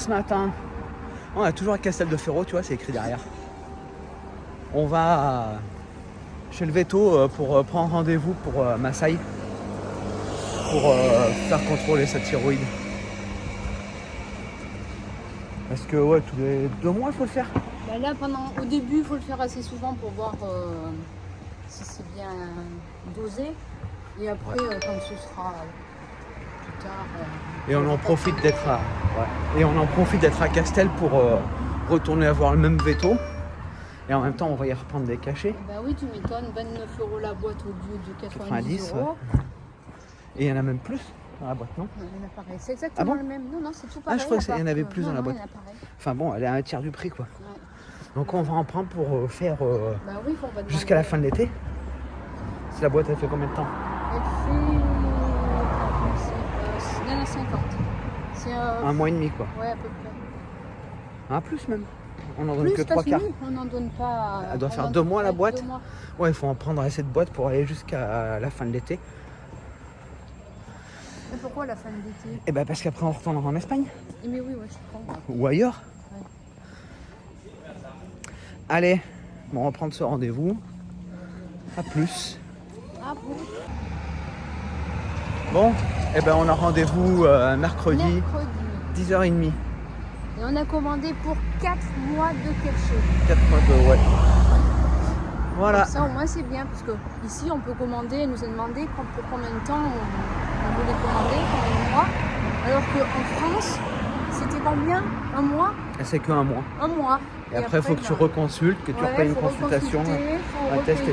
ce matin, on a toujours à Castel de Ferro, tu vois, c'est écrit derrière. On va chez le veto pour prendre rendez-vous pour Massaï, pour faire contrôler sa thyroïde. Parce que ouais, tous les 2 mois il faut le faire. Bah là, au début, il faut le faire assez souvent pour voir si c'est bien dosé. Et après, quand ce sera plus tard. Et on en profite d'être à Castel pour retourner avoir le même veto. Et en même temps, on va y reprendre des cachets. Bah oui, tu m'étonnes, 29 € la boîte au lieu de 90 €. Ouais. Et il y en a même plus dans la boîte, non? Il y en a pareil. C'est exactement le même. Non, c'est tout pareil. Ah, je crois qu'il y en avait plus dans la boîte. Il y en a pareil. Enfin bon, elle est à un tiers du prix, quoi. Ouais. Donc on va en prendre pour faire Bah oui, on va jusqu'à la fin de l'été. Si la boîte, elle fait combien de temps? Elle fait 50. C'est Un mois et demi, quoi. Ouais, à peu près. Ah, plus même. On en donne que 3 quarts. On n'en donne pas. Elle doit faire 2 mois la boîte. 2 mois. Ouais, il faut en prendre assez de boîtes pour aller jusqu'à la fin de l'été. Mais pourquoi la fin de l'été? Et ben parce qu'après on retournera en Espagne. Mais oui, je comprends. Ou ailleurs. Ouais. Allez, bon, on va prendre ce rendez-vous. À plus. Ah bon? Bon, et ben on a rendez-vous mercredi, 10h30. Et on a commandé pour 4 mois de cachet. 4 mois de ouais. Voilà. Comme ça au moins c'est bien parce que ici on peut commander, elle nous a demandé pour combien de temps on voulait commander, combien de mois. Alors qu'en France, c'était combien? Un mois? C'est que 1 mois. Un mois. Et après il faut que tu reconsultes, que tu repayes une consultation, un test et tout.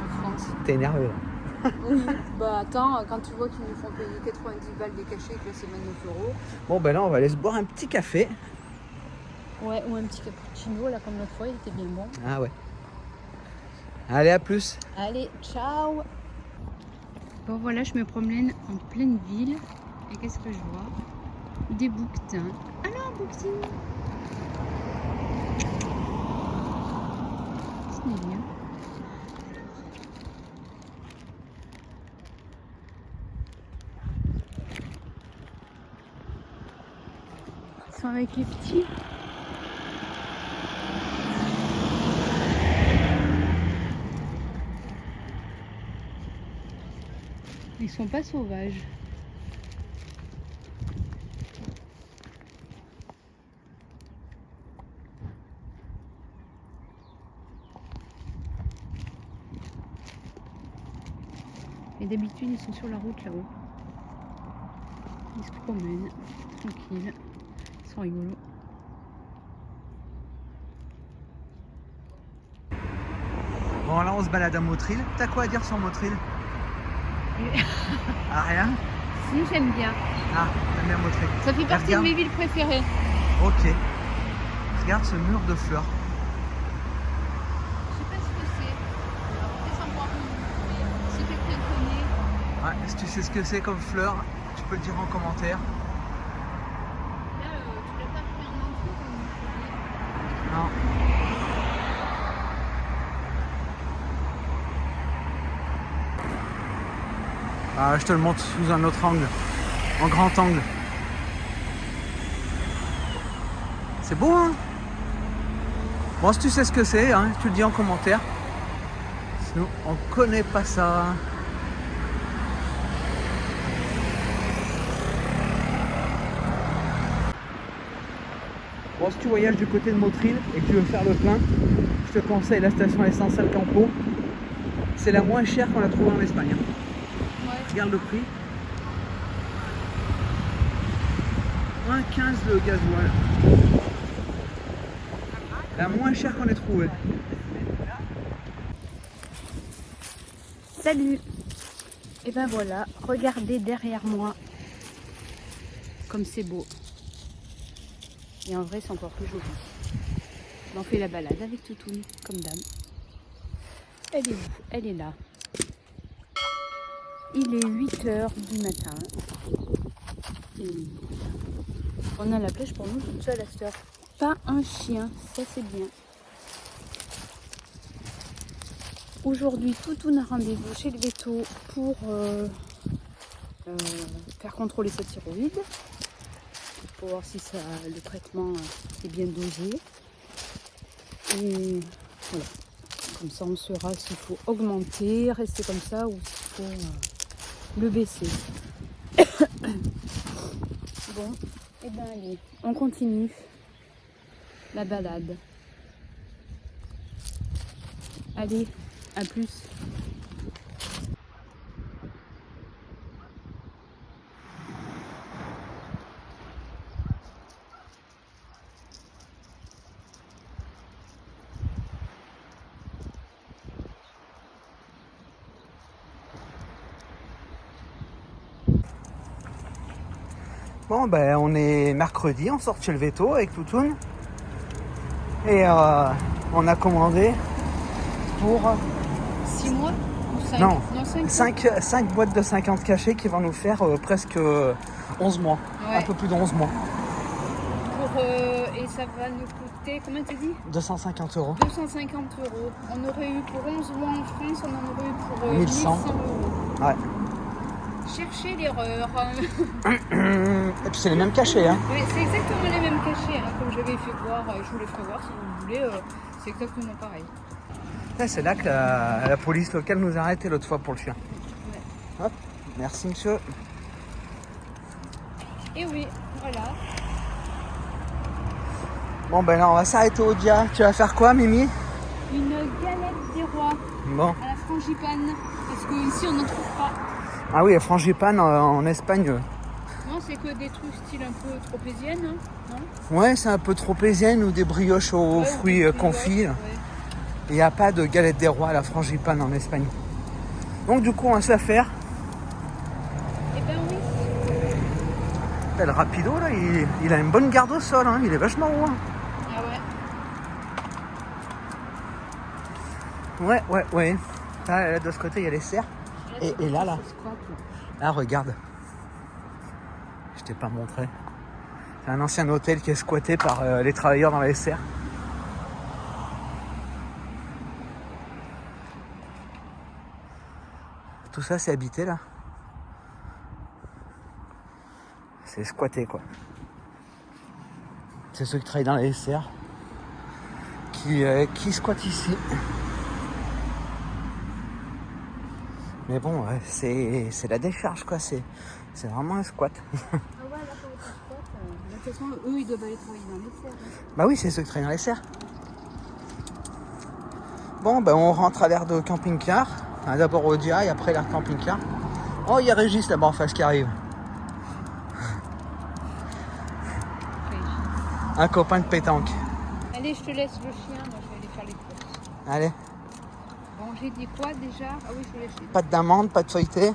En France. T'es énervé là. Oui, bah attends, quand tu vois qu'ils nous font payer 90 balles des cachets et que là c'est 29 €. Bon ben là on va aller se boire un petit café. Ouais, ou un petit cappuccino là comme l'autre fois, il était bien bon. Ah ouais. Allez, à plus. Allez, ciao. Bon voilà, je me promène en pleine ville et qu'est-ce que je vois? Des bouquetins. Alors bouquetins. Ce n'est rien. Ils sont avec les petits. Ils sont pas sauvages. Et d'habitude ils sont sur la route là-haut. Ils se promènent, tranquilles. Ils sont rigolos. Bon là on se balade à Motril. T'as quoi à dire sur Motril? Ah rien? Si, j'aime bien. Ah, t'aimes bien Motril. Ça fait partie de mes villes préférées. Ok. Regarde ce mur de fleurs. Je sais pas ce que c'est. Après, sans voir si quelqu'un connaît. Ouais, si tu sais ce que c'est comme fleur, tu peux le dire en commentaire. Là, tu l'as pas pris en entier comme Non. Ah, je te le montre sous un autre angle, en grand angle. C'est beau, hein? Bon, si tu sais ce que c'est, hein, tu le dis en commentaire. Sinon, on connaît pas ça. Bon, si tu voyages du côté de Motril et que tu veux faire le plein, je te conseille la station essence Alcampo. C'est la moins chère qu'on a trouvée en Espagne. Ouais. Regarde le prix. 1,15 le gasoil. La moins chère qu'on ait trouvée. Salut. Et ben voilà, regardez derrière moi comme c'est beau. Et en vrai, c'est encore plus joli. On fait la balade avec Toutoune, comme d'hab. Elle est où? Elle est là. Il est 8h du matin. Et on a la plage pour nous toute seule à cette heure. Pas un chien, ça c'est bien. Aujourd'hui, Toutoun a rendez-vous chez le veto pour faire contrôler sa thyroïde. Pour voir si le traitement est bien dosé. Et voilà. Comme ça, on saura s'il faut augmenter, rester comme ça, ou s'il faut le baisser. Bon, et bien allez, on continue la balade. Allez, à plus. Bon, ben on est mercredi, on sort chez le veto avec Toutoun. Et on a commandé pour 6 mois ou 5? non, 5 5 boîtes de 50 cachets qui vont nous faire presque 11 mois. Ouais. Un peu plus de 11 mois. Et ça va nous coûter, combien t'as dit? 250 €. 250 €. On aurait eu pour 11 mois en France, on en aurait eu pour 1100 €. Ouais. Cherchez l'erreur. Et puis c'est les mêmes cachets, hein. Oui, c'est exactement les mêmes cachets, hein, comme j'avais fait voir, je vous les ferai voir si vous voulez, c'est exactement pareil. Ouais, c'est là que la police locale nous a arrêtés l'autre fois pour le chien. Ouais. Hop, merci monsieur. Et oui, voilà. Bon ben là on va s'arrêter au Dia. Tu vas faire quoi Mimi? Une galette des rois Bon. à la frangipane, parce qu'ici on n'en trouve pas. Ah oui, la frangipane en Espagne. Non, c'est que des trucs style un peu tropézienne, hein, non? Ouais, c'est un peu tropézienne ou des brioches aux Ouais, fruits ou des confits. brioches, ouais. Il n'y a pas de galette des rois à la frangipane en Espagne. Donc du coup on va se la faire. Eh ben oui. Le rapido là, il a une bonne garde au sol, hein. Il est vachement haut. Hein. Ah ouais. Ouais. Là, de ce côté il y a les serres. Et là. Là regarde. Je t'ai pas montré. C'est un ancien hôtel qui est squatté par les travailleurs dans les serres. Tout ça c'est habité là. C'est squatté quoi. C'est ceux qui travaillent dans les serres qui squattent ici. Mais bon, c'est la décharge quoi. C'est vraiment un squat. Ah ouais, là pour les squats, de toute façon, eux ils doivent aller travailler dans les serres. Hein. Bah oui, c'est ceux qui travaillent dans les serres. Bon, ben on rentre à l'aire de camping-car. Enfin, d'abord au Dia et après l'aire camping-car. Oh, il y a Régis là-bas en face qui arrive. Un copain de pétanque. Allez, je te laisse le chien, moi je vais aller faire les courses. Allez, Bon, j'ai dit quoi déjà? Ah oui, je te laisse. pâte d'amande, pâte feuilletée.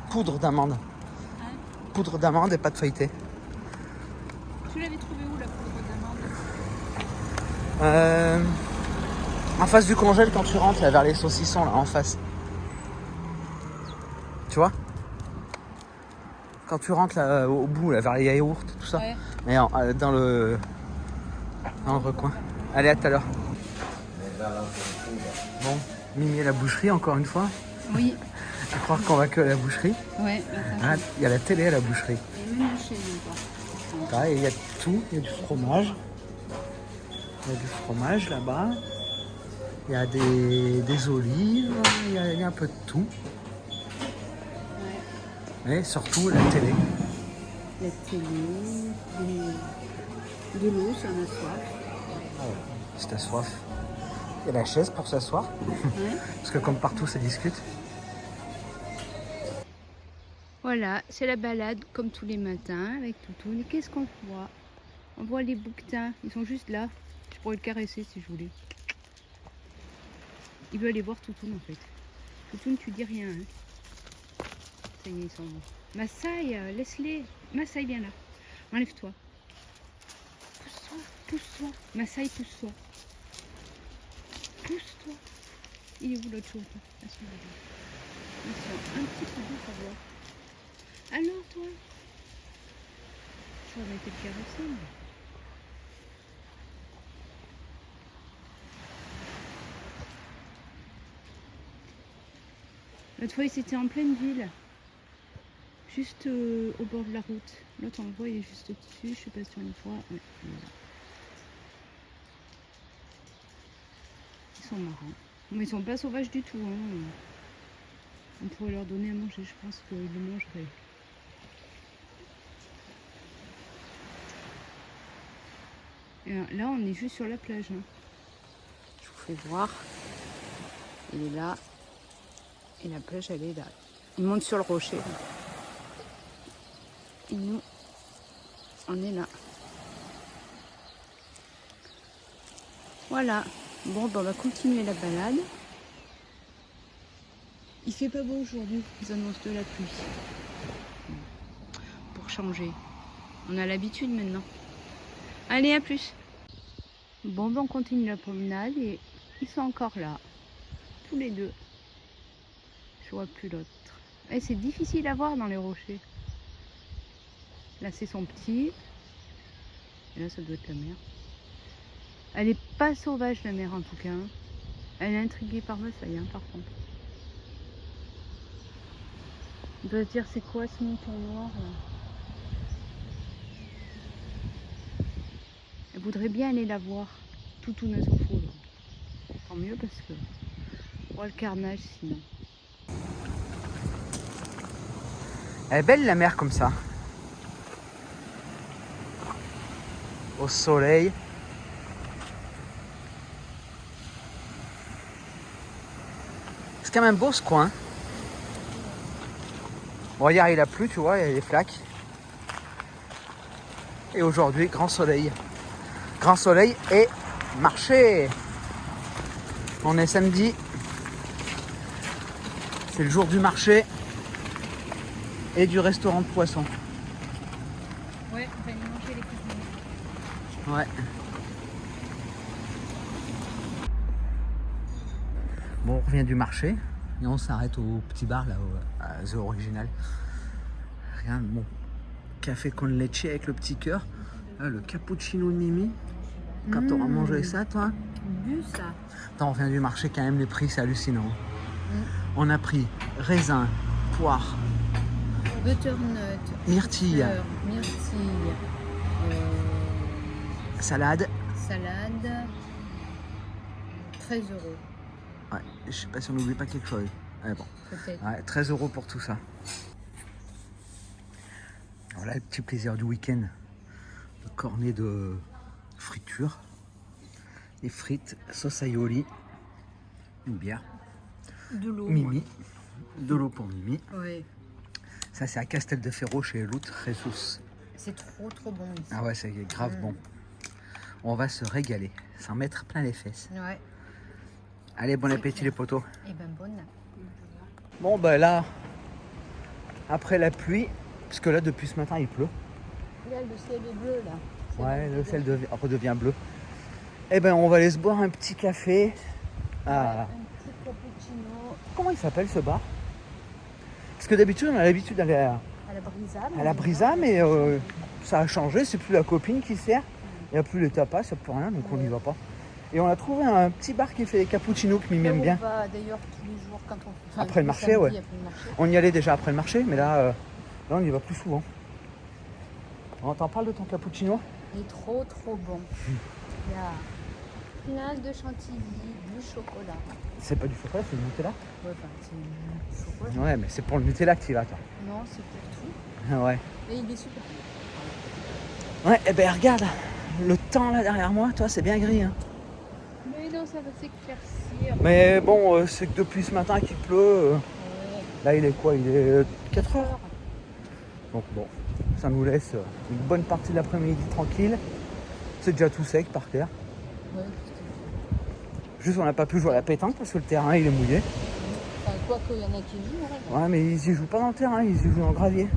Poudre d'amande. Hein? Poudre d'amande et pâte feuilletée. Tu l'avais trouvé où la poudre d'amande? En face du congèle quand tu rentres là, vers les saucissons là en face. Tu vois? Quand tu rentres là au bout là, vers les yaourts, tout ça. Ouais. Mais dans le recoin. Allez, à tout à l'heure. Bon, Mimi à la boucherie encore une fois. Oui. Je crois qu'on va que à la boucherie. Ouais, Ah, il y a la télé à la boucherie. et même le chien encore. Ah, et il y a tout, il y a du fromage. Il y a du fromage là-bas. Il y a des olives, il y a un peu de tout. Ouais. Et surtout la télé. La télé, de l'eau si on a soif. Ah ouais, si t'as soif. Il y a la chaise pour s'asseoir. Ouais. Parce que comme partout, ça discute. Voilà, c'est la balade comme tous les matins avec Toutoun. Et qu'est-ce qu'on voit? On voit les bouquetins, ils sont juste là. Je pourrais le caresser si je voulais. Il veut aller voir Toutoun en fait. Toutoun, tu dis rien. Hein. Ça y est, ils sont là. Massaï, laisse-les. Massaï, viens là. Enlève-toi. Pousse-toi, pousse-toi. Massaï, pousse-toi. Pousse-toi. Il est où l'autre chose? Ils sont un petit peu doux à voir. Alors toi, ça va être le caresser. L'autre fois, c'était en pleine ville. Juste au bord de la route. L'autre, on le voit, il est juste au-dessus. Je sais pas si on le voit. Ouais, voilà. Ils sont marrants. Mais ils sont pas sauvages du tout. Hein. On pourrait leur donner à manger. Je pense qu'ils le mangeraient. Et là, on est juste sur la plage. Hein. Je vous fais voir. Il est là. Et la plage, elle est là. Il monte sur le rocher. Là. Et nous, on est là. Voilà. Bon, ben, on va continuer la balade. Il fait pas beau aujourd'hui. Ils annoncent de la pluie. Pour changer. On a l'habitude maintenant. Allez, à plus. Bon, ben, on continue la promenade et ils sont encore là. Tous les deux. Je vois plus l'autre. Et c'est difficile à voir dans les rochers. Là, c'est son petit. Et là, ça doit être la mère. Elle est pas sauvage, la mère, en tout cas. Hein. Elle est intriguée par Massaï, hein, par contre. On doit se dire, c'est quoi ce mouton noir, là? Elle voudrait bien aller la voir. Tout ne s'en fout. Là. Tant mieux, parce que... on voit le carnage, sinon. Elle est belle, la mer, comme ça. Au soleil. C'est quand même beau ce coin. Bon, hier il a plu, tu vois, il y a des flaques. Et aujourd'hui, grand soleil. Grand soleil et marché. On est samedi. C'est le jour du marché et du restaurant de poisson. Ouais, on va aller manger les cuisines. Ouais. Bon, on revient du marché et on s'arrête au petit bar là, à The Original. Regarde, mon café con leche avec le petit cœur. Là, le cappuccino de Mimi. Quand t'auras mangé ça, toi. Bu ça. Attends, on revient du marché quand même, les prix, c'est hallucinant. On a pris raisin, poire, Butternut. myrtille, Fleur, myrtille. salade. Salade. 13 €. Ouais, je sais pas si on n'oublie pas quelque chose. Ouais, bon. Peut-être. Ouais, 13 € pour tout ça. Voilà le petit plaisir du week-end. Le cornet de friture. Des frites, sauce aioli, une bière. De l'eau. Mimi. De l'eau pour Mimi. Ouais. Ça, c'est à Casteldeferro chez Lout Jesus. C'est trop bon ici. Ah ouais, c'est grave bon. On va se régaler, s'en mettre plein les fesses. Ouais. Allez, bon C'est appétit clair. les potos. Et ben bonne. Bon, ben là, après la pluie, parce que là, depuis ce matin, il pleut. Là, le ciel est bleu, là. C'est Ouais, bon, le c'est ciel bon. redevient bleu. Eh ben, on va aller se boire un petit café. Ouais, à... un petit cappuccino Comment il s'appelle ce bar? Parce que d'habitude, on a l'habitude d'aller à la Brisa. à la Brisa, mais ça a changé. C'est plus la copine qui sert. Il n'y a plus les tapas, il n'y a plus rien, donc on n'y va pas. Et on a trouvé un petit bar qui fait des cappuccinos que Mimi aime bien. On va d'ailleurs tous les jours quand on... Enfin, Après le marché, ouais. après le marché. On y allait déjà après le marché, mais là on y va plus souvent. On t'en parle de ton cappuccino? Il est trop bon. Il y a plein de chantilly, du chocolat. C'est pas du chocolat, c'est du Nutella. Ouais, enfin, c'est du chocolat. Ouais, mais c'est pour le Nutella que tu y vas, toi. Non, c'est pour tout. Ah ouais. Et il est super bon. Ouais, et ben regarde, le temps là derrière moi, toi, c'est bien gris. Hein. Mais non, ça va s'éclaircir. Mais bon, c'est que depuis ce matin qu'il pleut. Ouais. Là, il est quoi? Il est 4 heures. Donc bon, ça nous laisse une bonne partie de l'après-midi tranquille. C'est déjà tout sec par terre. Ouais, Juste, on n'a pas pu jouer à la pétanque parce que le terrain, il est mouillé. enfin, quoi qu'il y en a qui jouent, ouais. Ouais, mais ils y jouent pas dans le terrain, ils y jouent dans le gravier.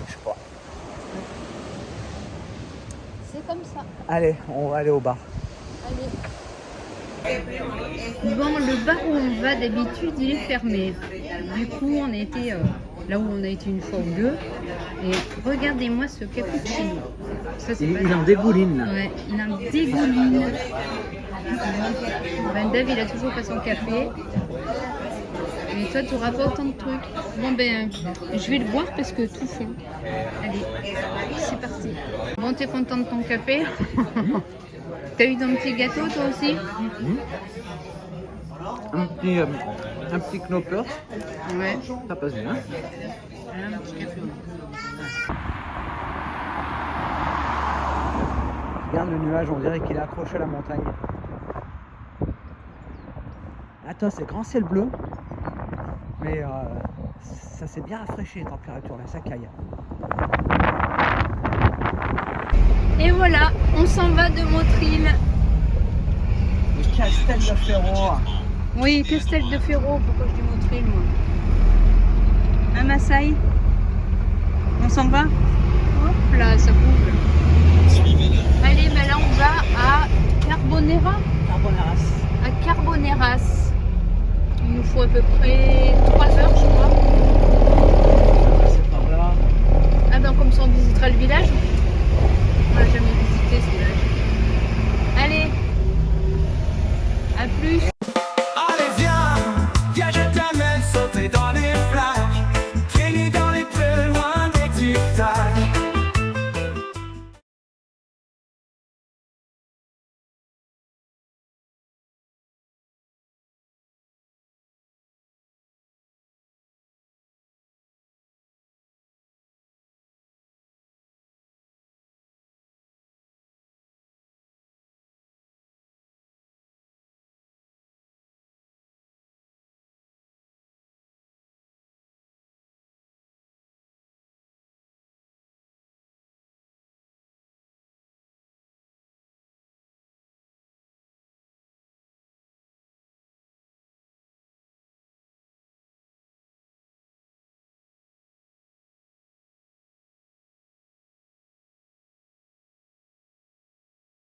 Je sais pas. C'est comme ça. Allez, on va aller au bar. Allez. Bon, le bar où on va d'habitude, il est fermé. Du coup, on a été là où on a été une fois ou deux. Et regardez-moi ce cappuccino. Ça, c'est pas Il en dégouline là. Ouais, il en dégouline. Ben Dave, il a toujours pas son café. Et toi, tu n'auras pas autant de trucs. Bon, ben, je vais le boire parce que tout fond. Allez, c'est parti. Bon, t'es content de ton café? T'as eu ton petit gâteau, toi aussi? Un petit knoppers, Ouais. ça passe bien. Un petit café. Regarde le nuage, on dirait qu'il est accroché à la montagne. Attends, c'est grand ciel bleu, mais ça s'est bien rafraîchi les températures, là, ça caille. Et voilà, on s'en va de Motril. Le Castel de Ferro. Oui, Castel de Ferro, pourquoi je dis Motril, moi? Un Maasai. On s'en va? Hop là, ça bouge. Allez, ben là, on va à Carboneras. Carboneras. À Carboneras. Il nous faut à peu près 3 heures, je crois.